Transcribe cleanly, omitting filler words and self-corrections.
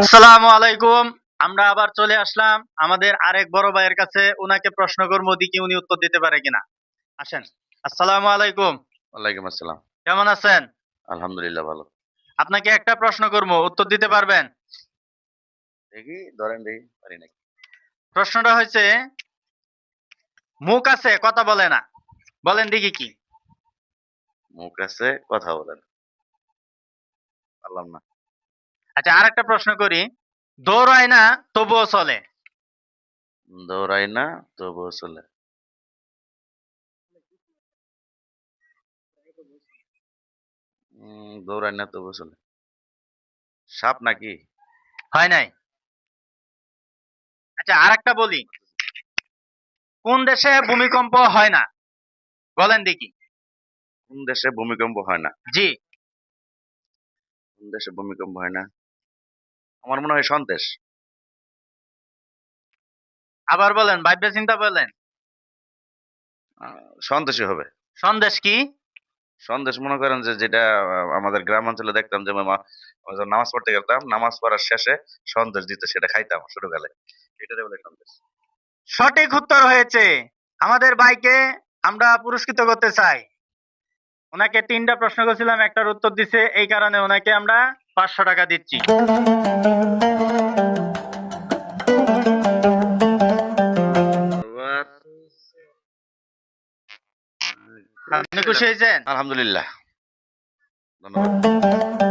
আসসালামু আলাইকুম। আমরা আবার চলে আসলাম আমাদের আরেক বড় ভাইয়ের কাছে। উনাকে প্রশ্ন করবো, দেখি উনি উত্তর দিতে পারে কিনা। আসেন। আসসালামু আলাইকুম। ওয়ালাইকুম আসসালাম। কেমন আছেন? আলহামদুলিল্লাহ ভালো। আপনাকে একটা প্রশ্ন করবো, উত্তর দিতে পারবেন? দেখি ধরেন দেখি পারি নাকি। প্রশ্নটা হচ্ছে, মুখ আছে কথা বলে না, বলেন দেখি কি? মুখ আছে কথা বলেন। পারলাম না। আচ্ছা, আর একটা প্রশ্ন করি। দৌড়ায় না তবুও চলে। দৌড়াই না তবুও চলে। দৌড়াই না তবুও চলে। সাপ নাকি? হয় নাই। আচ্ছা, আর একটা বলি। কোন দেশে ভূমিকম্প হয় না, বলেন দেখি? কোন দেশে ভূমিকম্প হয় না? জি। কোন দেশে ভূমিকম্প হয় না? আমার মনে হয় সন্দেশ। আবার বলেন, ভাববে চিন্তা বলেন। সন্দেশই হবে। সন্দেশ কি? সন্দেশ মনে করেন যে যেটা আমাদের গ্রাম অঞ্চলে দেখতাম যে যখন নামাজ পড়তে গেতাম, নামাজ পড়ার শেষে সন্দেশ দিত, সেটা খাইতাম ছোটবেলায়। এটারে বলে সন্দেশ। সঠিক উত্তর হয়েছে। আমাদের ভাইকে আমরা পুরস্কৃত করতে চাই। ওনাকে 3টা প্রশ্ন করেছিলাম, একটার উত্তর দিছে, এই কারণে ওনাকে আমরা 500 টাকা দিচ্ছি। আবার আপনি খুশি হয়েছেন? আলহামদুলিল্লাহ। ধন্যবাদ।